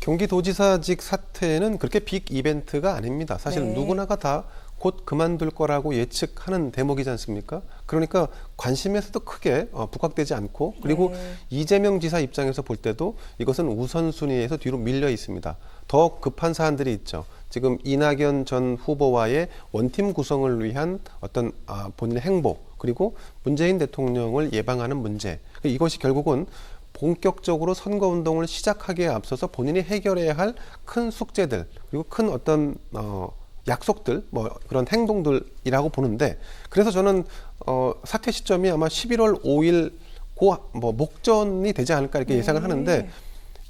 경기도지사직 사퇴는 그렇게 빅 이벤트가 아닙니다. 사실 네. 누구나가 다 곧 그만둘 거라고 예측하는 대목이지 않습니까? 그러니까 관심에서도 크게 부각되지 않고, 그리고 네. 이재명 지사 입장에서 볼 때도 이것은 우선순위에서 뒤로 밀려 있습니다. 더 급한 사안들이 있죠. 지금 이낙연 전 후보와의 원팀 구성을 위한 어떤 본인의 행보, 그리고 문재인 대통령을 예방하는 문제, 이것이 결국은 본격적으로 선거운동을 시작하기에 앞서서 본인이 해결해야 할 큰 숙제들, 그리고 큰 어떤 약속들, 뭐 그런 행동들이라고 보는데, 그래서 저는 사퇴 시점이 아마 11월 5일 뭐 목전이 되지 않을까 이렇게 예상을 하는데,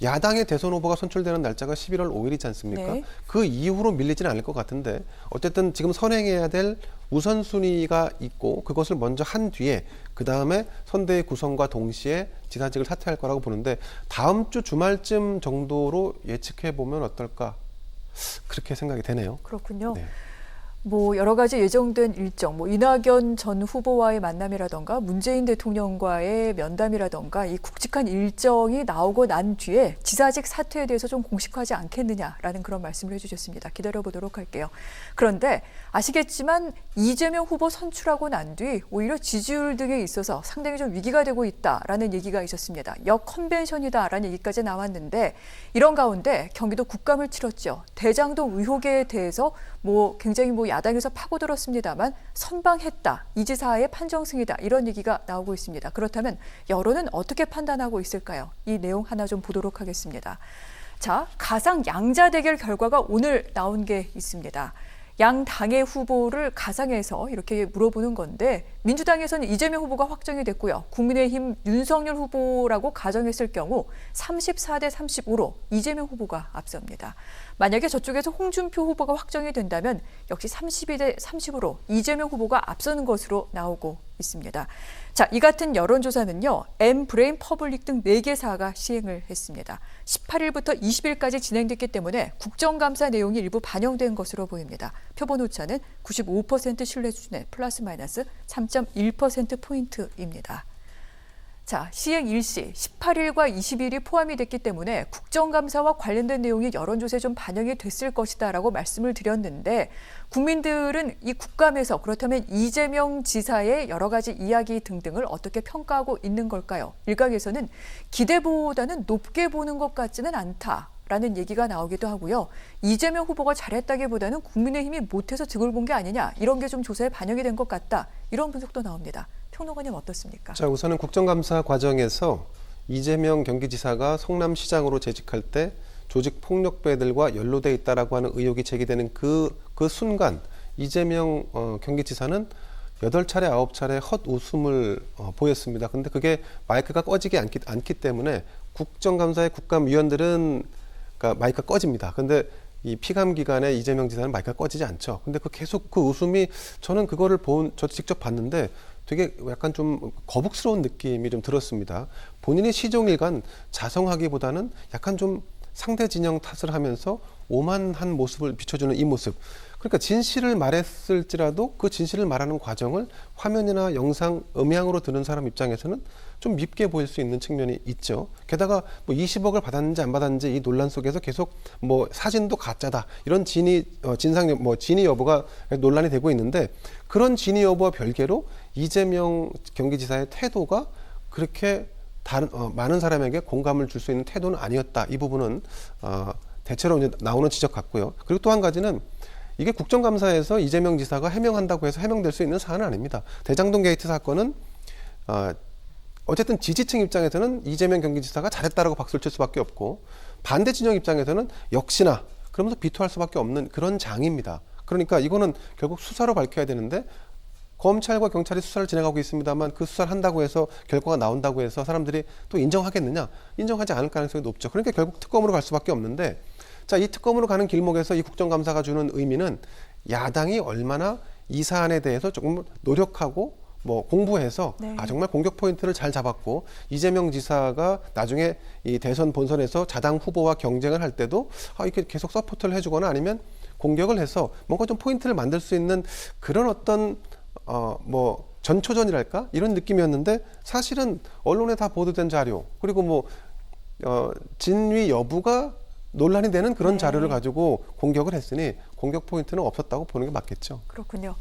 야당의 대선 후보가 선출되는 날짜가 11월 5일이지 않습니까? 네. 그 이후로 밀리지는 않을 것 같은데, 어쨌든 지금 선행해야 될 우선순위가 있고, 그것을 먼저 한 뒤에 그 다음에 선대위 구성과 동시에 지사직을 사퇴할 거라고 보는데, 다음 주 주말쯤 정도로 예측해 보면 어떨까, 그렇게 생각이 되네요. 그렇군요. 네. 뭐 여러 가지 예정된 일정, 뭐 이낙연 전 후보와의 만남이라던가 문재인 대통령과의 면담이라던가 이 굵직한 일정이 나오고 난 뒤에 지사직 사퇴에 대해서 좀 공식화하지 않겠느냐라는 그런 말씀을 해주셨습니다. 기다려보도록 할게요. 그런데 아시겠지만 이재명 후보 선출하고 난 뒤 오히려 지지율 등에 있어서 상당히 좀 위기가 되고 있다라는 얘기가 있었습니다. 역컨벤션이다라는 얘기까지 나왔는데, 이런 가운데 경기도 국감을 치렀죠. 대장동 의혹에 대해서 뭐 굉장히 뭐 야당에서 파고들었습니다만 선방했다, 이 지사의 판정승이다, 이런 얘기가 나오고 있습니다. 그렇다면 여론은 어떻게 판단하고 있을까요? 이 내용 하나 좀 보도록 하겠습니다. 자, 가상 양자 대결 결과가 오늘 나온 게 있습니다. 양 당의 후보를 가상해서 이렇게 물어보는 건데, 민주당에서는 이재명 후보가 확정이 됐고요. 국민의힘 윤석열 후보라고 가정했을 경우 34대 35로 이재명 후보가 앞섭니다. 만약에 저쪽에서 홍준표 후보가 확정이 된다면 역시 32대 30으로 이재명 후보가 앞서는 것으로 나오고 있습니다. 자, 이 같은 여론조사는요, 엠브레인 퍼블릭 등 4개사가 시행을 했습니다. 18일부터 20일까지 진행됐기 때문에 국정감사 내용이 일부 반영된 것으로 보입니다. 표본 오차는 95% 신뢰 수준의 플러스 마이너스 3.1%포인트입니다. 자, 시행 일시 18일과 20일이 포함이 됐기 때문에 국정감사와 관련된 내용이 여론조사에 좀 반영이 됐을 것이다라고 말씀을 드렸는데, 국민들은 이 국감에서 그렇다면 이재명 지사의 여러 가지 이야기 등등을 어떻게 평가하고 있는 걸까요? 일각에서는 기대보다는 높게 보는 것 같지는 않다라는 얘기가 나오기도 하고요. 이재명 후보가 잘했다기보다는 국민의힘이 못해서 득을 본 게 아니냐, 이런 게 좀 조사에 반영이 된 것 같다, 이런 분석도 나옵니다. 평론가님 어떻습니까? 자, 우선은 국정감사 과정에서 이재명 경기지사가 성남시장으로 재직할 때 조직 폭력배들과 연루돼 있다라고 하는 의혹이 제기되는 그 순간 이재명 경기지사는 8차례, 9차례 헛웃음을 보였습니다. 근데 그게 마이크가 꺼지지 않기 때문에 국정감사의 국감위원들은 그러니까 마이크가 꺼집니다. 근데 이 피감 기간에 이재명 지사는 마이크가 꺼지지 않죠. 근데 계속 그 웃음이, 저는 그거를 저도 직접 봤는데 되게 약간 좀 거북스러운 느낌이 좀 들었습니다. 본인이 시종일관 자성하기보다는 약간 좀 상대 진영 탓을 하면서 오만한 모습을 비춰주는 이 모습. 그러니까 진실을 말했을지라도 그 진실을 말하는 과정을 화면이나 영상, 음향으로 듣는 사람 입장에서는 좀 밉게 보일 수 있는 측면이 있죠. 게다가 뭐 20억을 받았는지 안 받았는지 이 논란 속에서 계속 뭐 사진도 가짜다, 이런 진위 여부가 논란이 되고 있는데, 그런 진위 여부와 별개로 이재명 경기지사의 태도가 그렇게 많은 사람에게 공감을 줄 수 있는 태도는 아니었다. 이 부분은 대체로 이제 나오는 지적 같고요. 그리고 또 한 가지는, 이게 국정감사에서 이재명 지사가 해명한다고 해서 해명될 수 있는 사안은 아닙니다. 대장동 게이트 사건은 어쨌든 지지층 입장에서는 이재명 경기지사가 잘했다라고 박수를 칠 수밖에 없고, 반대 진영 입장에서는 역시나 그러면서 비토할 수밖에 없는 그런 장입니다. 그러니까 이거는 결국 수사로 밝혀야 되는데, 검찰과 경찰이 수사를 진행하고 있습니다만 그 수사를 한다고 해서 결과가 나온다고 해서 사람들이 또 인정하겠느냐? 인정하지 않을 가능성이 높죠. 그러니까 결국 특검으로 갈 수밖에 없는데, 자, 이 특검으로 가는 길목에서 이 국정감사가 주는 의미는 야당이 얼마나 이 사안에 대해서 조금 노력하고 뭐 공부해서 네. 정말 공격 포인트를 잘 잡았고, 이재명 지사가 나중에 이 대선 본선에서 자당 후보와 경쟁을 할 때도 이렇게 계속 서포트를 해주거나 아니면 공격을 해서 뭔가 좀 포인트를 만들 수 있는 그런 어떤 전초전이랄까, 이런 느낌이었는데, 사실은 언론에 다 보도된 자료, 그리고 진위 여부가 논란이 되는 그런 네. 자료를 가지고 공격을 했으니 공격 포인트는 없었다고 보는 게 맞겠죠. 그렇군요.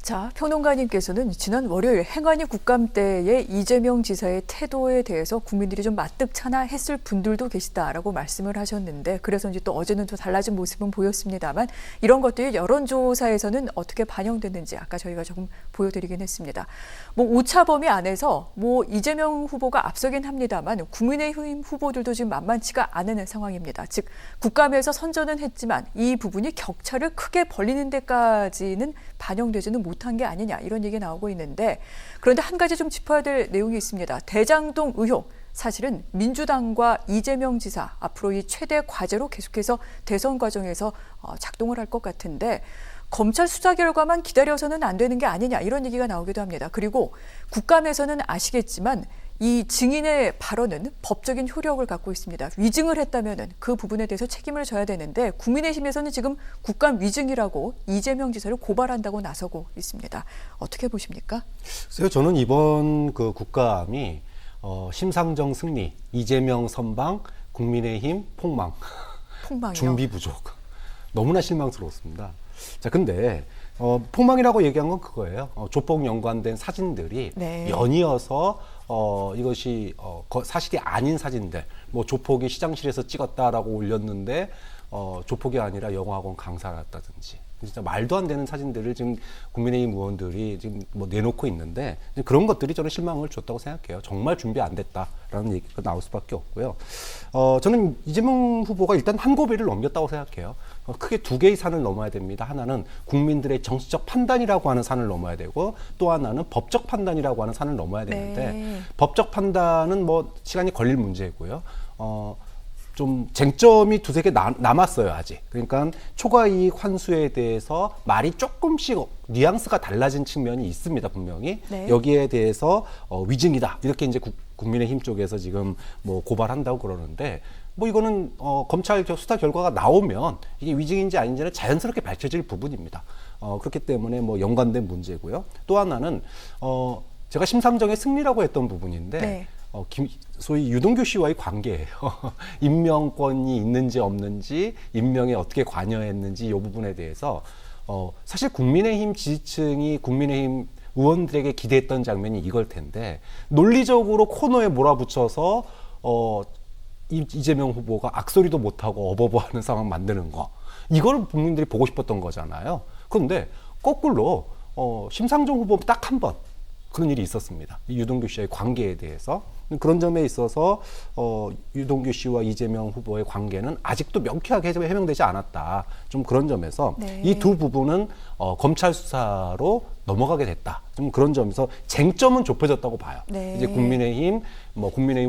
자, 평론가님께서는 지난 월요일 행안위 국감 때의 이재명 지사의 태도에 대해서 국민들이 좀 마뜩찮아했을 분들도 계시다라고 말씀을 하셨는데 그래서인지 또 어제는 좀 달라진 모습은 보였습니다만 이런 것들이 여론조사에서는 어떻게 반영됐는지 아까 저희가 조금 보여드리긴 했습니다. 뭐 오차 범위 안에서 뭐 이재명 후보가 앞서긴 합니다만 국민의힘 후보들도 지금 만만치가 않은 상황입니다. 즉 국감에서 선전은 했지만 이 부분이 격차를 크게 벌리는 데까지는 반영되지는 못한 게 아니냐 이런 얘기가 나오고 있는데 그런데 한 가지 좀 짚어야 될 내용이 있습니다. 대장동 의혹. 사실은 민주당과 이재명 지사 앞으로 이 최대 과제로 계속해서 대선 과정에서 작동을 할 것 같은데 검찰 수사 결과만 기다려서는 안 되는 게 아니냐 이런 얘기가 나오기도 합니다. 그리고 국감에서는 아시겠지만 이 증인의 발언은 법적인 효력을 갖고 있습니다. 위증을 했다면 그 부분에 대해서 책임을 져야 되는데 국민의힘에서는 지금 국감 위증이라고 이재명 지사를 고발한다고 나서고 있습니다. 어떻게 보십니까? 글쎄요, 저는 이번 그 국감이 심상정 승리, 이재명 선방, 국민의힘 폭망, 폭망이요. 준비 부족. 너무나 실망스러웠습니다. 자, 근데 폭망이라고 얘기한 건 그거예요. 조폭 연관된 사진들이 네. 연이어서 이것이 사실이 아닌 사진들, 뭐 조폭이 시장실에서 찍었다라고 올렸는데 조폭이 아니라 영화학원 강사였다든지. 진짜 말도 안 되는 사진들을 지금 국민의힘 의원들이 지금 뭐 내놓고 있는데 그런 것들이 저는 실망을 줬다고 생각해요. 정말 준비 안 됐다라는 얘기가 나올 수밖에 없고요. 저는 이재명 후보가 일단 한 고비를 넘겼다고 생각해요. 크게 두 개의 산을 넘어야 됩니다. 하나는 국민들의 정치적 판단이라고 하는 산을 넘어야 되고 또 하나는 법적 판단이라고 하는 산을 넘어야 되는데 네. 법적 판단은 뭐 시간이 걸릴 문제고요. 좀 쟁점이 두세 개 남았어요, 아직. 그러니까 초과이익 환수에 대해서 말이 조금씩 뉘앙스가 달라진 측면이 있습니다, 분명히. 네. 여기에 대해서 위증이다. 이렇게 이제 국민의힘 쪽에서 지금 뭐 고발한다고 그러는데 뭐 이거는 검찰 수사 결과가 나오면 이게 위증인지 아닌지는 자연스럽게 밝혀질 부분입니다. 그렇기 때문에 뭐 연관된 문제고요. 또 하나는 제가 심상정의 승리라고 했던 부분인데 네. 소위 유동규 씨와의 관계예요. 임명권이 있는지 없는지, 임명에 어떻게 관여했는지 이 부분에 대해서 사실 국민의힘 지지층이 국민의힘 의원들에게 기대했던 장면이 이걸 텐데 논리적으로 코너에 몰아붙여서 이재명 후보가 악소리도 못하고 어버버하는 상황 만드는 거 이걸 국민들이 보고 싶었던 거잖아요. 그런데 거꾸로 심상정 후보 딱 한 번 그런 일이 있었습니다. 유동규 씨와의 관계에 대해서. 그런 점에 있어서 유동규 씨와 이재명 후보의 관계는 아직도 명쾌하게 해명되지 않았다. 좀 그런 점에서 네. 이 두 부분은 검찰 수사로 넘어가게 됐다. 좀 그런 점에서 쟁점은 좁혀졌다고 봐요. 네. 이제 국민의힘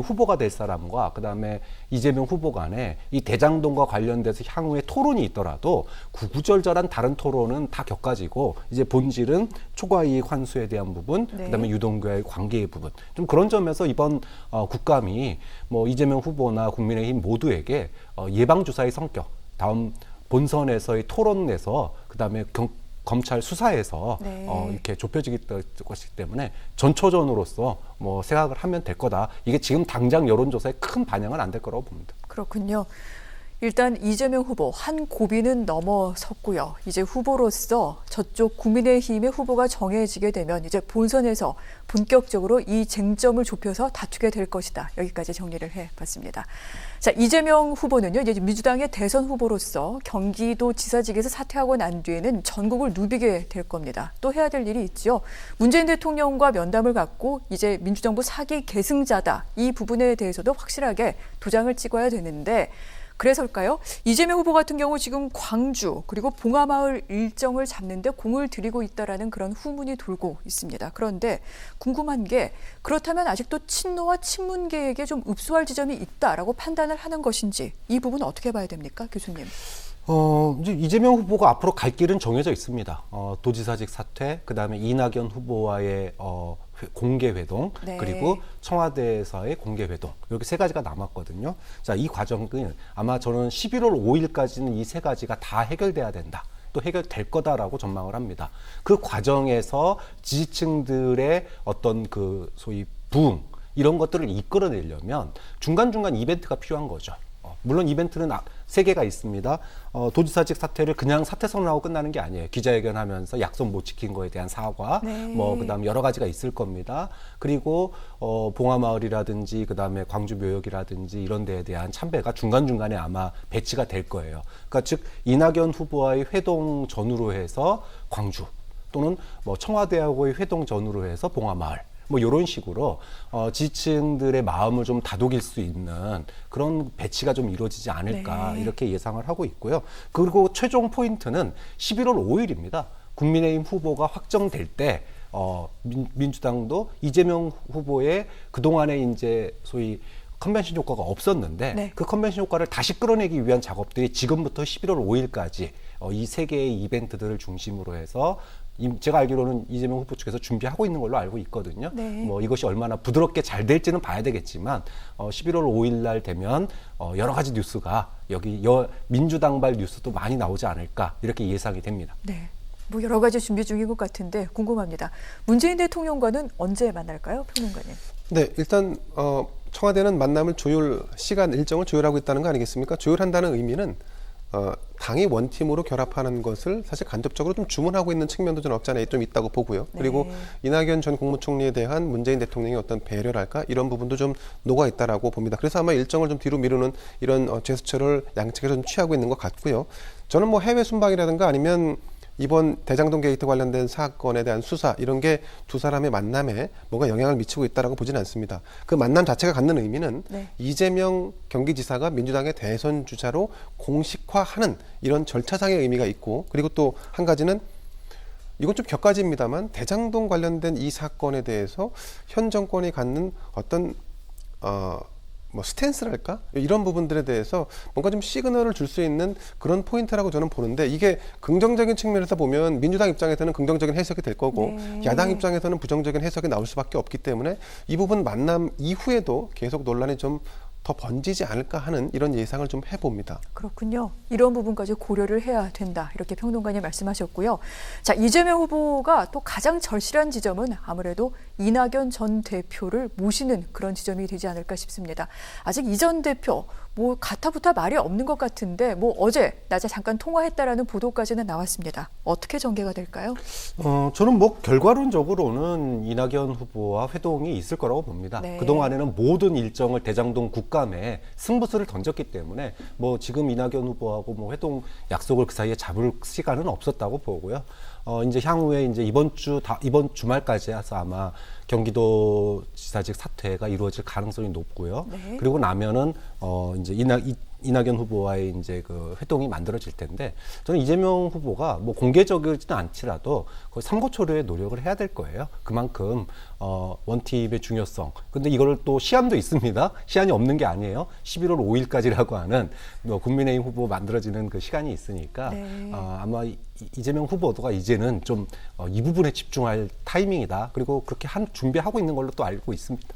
후보가 될 사람과 그다음에 이재명 후보 간에 이 대장동과 관련돼서 향후에 토론이 있더라도 구구절절한 다른 토론은 다 격가지고 이제 본질은 초과이익 환수에 대한 부분, 네. 그다음에 유동규와의 관계의 부분. 좀 그런 점에서 이번 국감이 뭐 이재명 후보나 국민의힘 모두에게 예방주사의 성격, 다음 본선에서의 토론에서 그다음에 검찰 수사에서 네. 이렇게 좁혀지기 것이기 때문에 전초전으로서 뭐 생각을 하면 될 거다. 이게 지금 당장 여론조사에 큰 반영은 안 될 거라고 봅니다. 그렇군요. 일단 이재명 후보 한 고비는 넘어섰고요. 이제 후보로서 저쪽 국민의힘의 후보가 정해지게 되면 이제 본선에서 본격적으로 이 쟁점을 좁혀서 다투게 될 것이다. 여기까지 정리를 해봤습니다. 자, 이재명 후보는요, 이제 민주당의 대선 후보로서 경기도 지사직에서 사퇴하고 난 뒤에는 전국을 누비게 될 겁니다. 또 해야 될 일이 있죠. 문재인 대통령과 면담을 갖고 이제 민주정부 4기 계승자다. 이 부분에 대해서도 확실하게 도장을 찍어야 되는데 그래서일까요? 이재명 후보 같은 경우 지금 광주 그리고 봉하마을 일정을 잡는데 공을 들이고 있다라는 그런 후문이 돌고 있습니다. 그런데 궁금한 게 그렇다면 아직도 친노와 친문계에게 좀 읍소할 지점이 있다라고 판단을 하는 것인지 이 부분 어떻게 봐야 됩니까, 교수님? 이제 이재명 후보가 앞으로 갈 길은 정해져 있습니다. 도지사직 사퇴, 그 다음에 이낙연 후보와의 공개 회동, 네. 그리고 청와대에서의 공개 회동. 이렇게 세 가지가 남았거든요. 자, 이 과정은 아마 저는 11월 5일까지는 이 세 가지가 다 해결돼야 된다. 또 해결될 거다라고 전망을 합니다. 그 과정에서 지지층들의 어떤 소위 부흥, 이런 것들을 이끌어내려면 중간중간 이벤트가 필요한 거죠. 물론 이벤트는 세 개가 있습니다. 도지사직 사퇴를 그냥 사퇴 선언하고 끝나는 게 아니에요. 기자회견하면서 약속 못 지킨 거에 대한 사과, 네. 그다음 여러 가지가 있을 겁니다. 그리고 봉화마을이라든지 그다음에 광주묘역이라든지 이런 데에 대한 참배가 중간중간에 아마 배치가 될 거예요. 그러니까 즉 이낙연 후보와의 회동 전후로 해서 광주 또는 뭐 청와대하고의 회동 전후로 해서 봉화마을 뭐 이런 식으로 지지층들의 마음을 좀 다독일 수 있는 그런 배치가 좀 이루어지지 않을까 네. 이렇게 예상을 하고 있고요. 그리고 최종 포인트는 11월 5일입니다. 국민의힘 후보가 확정될 때 민주당도 이재명 후보의 그동안에 이제 소위 컨벤션 효과가 없었는데 네. 그 컨벤션 효과를 다시 끌어내기 위한 작업들이 지금부터 11월 5일까지 이 세 개의 이벤트들을 중심으로 해서 제가 알기로는 이재명 후보 측에서 준비하고 있는 걸로 알고 있거든요. 네. 뭐 이것이 얼마나 부드럽게 잘 될지는 봐야 되겠지만 11월 5일 날 되면 여러 가지 뉴스가 여기 민주당발 뉴스도 많이 나오지 않을까 이렇게 예상이 됩니다. 네. 뭐 여러 가지 준비 중인 것 같은데 궁금합니다. 문재인 대통령과는 언제 만날까요, 평론가님? 네, 일단 청와대는 만남을 시간 일정을 조율하고 있다는 거 아니겠습니까? 조율한다는 의미는 당이 원팀으로 결합하는 것을 사실 간접적으로 좀 주문하고 있는 측면도 좀 없지 않아 좀 있다고 보고요. 그리고 네. 이낙연 전 국무총리에 대한 문재인 대통령의 어떤 배려랄까 이런 부분도 좀 녹아 있다라고 봅니다. 그래서 아마 일정을 좀 뒤로 미루는 이런 제스처를 양측에서 좀 취하고 있는 것 같고요. 저는 뭐 해외 순방이라든가 아니면 이번 대장동 게이트 관련된 사건에 대한 수사 이런 게 두 사람의 만남에 뭐가 영향을 미치고 있다라고 보지는 않습니다. 그 만남 자체가 갖는 의미는 네. 이재명 경기지사가 민주당의 대선 주자로 공식화하는 이런 절차상의 의미가 있고 그리고 또 한 가지는 이건 좀 격가지입니다만 대장동 관련된 이 사건에 대해서 현 정권이 갖는 어떤 뭐 스탠스랄까? 이런 부분들에 대해서 뭔가 좀 시그널을 줄 수 있는 그런 포인트라고 저는 보는데 이게 긍정적인 측면에서 보면 민주당 입장에서는 긍정적인 해석이 될 거고 네. 야당 입장에서는 부정적인 해석이 나올 수밖에 없기 때문에 이 부분 만남 이후에도 계속 논란이 좀 더 번지지 않을까 하는 이런 예상을 좀 해봅니다. 그렇군요. 이런 부분까지 고려를 해야 된다. 이렇게 평론가님 말씀하셨고요. 자, 이재명 후보가 또 가장 절실한 지점은 아무래도 이낙연 전 대표를 모시는 그런 지점이 되지 않을까 싶습니다. 아직 이 전 대표 뭐 가타부타 말이 없는 것 같은데 뭐 어제 낮에 잠깐 통화했다라는 보도까지는 나왔습니다. 어떻게 전개가 될까요? 저는 뭐 결과론적으로는 이낙연 후보와 회동이 있을 거라고 봅니다. 네. 그동안에는 모든 일정을 대장동 국감에 승부수를 던졌기 때문에 뭐 지금 이낙연 후보하고 뭐 회동 약속을 그 사이에 잡을 시간은 없었다고 보고요. 이제 향후에 이제 이번 주말까지 해서 아마 경기도 지사직 사퇴가 이루어질 가능성이 높고요. 네. 그리고 나면은 이제 이낙연 후보와의 이제 그 회동이 만들어질 텐데 저는 이재명 후보가 뭐 공개적이지는 않더라도 거의 삼고초려의 노력을 해야 될 거예요. 그만큼 원팀의 중요성. 근데 이걸 또 시한도 있습니다. 시한이 없는 게 아니에요. 11월 5일까지라고 하는 뭐 국민의힘 후보 만들어지는 그 시간이 있으니까 네. 아마 이재명 후보가 이제는 좀 이 부분에 집중할 타이밍이다. 그리고 그렇게 준비하고 있는 걸로 또 알고 있습니다.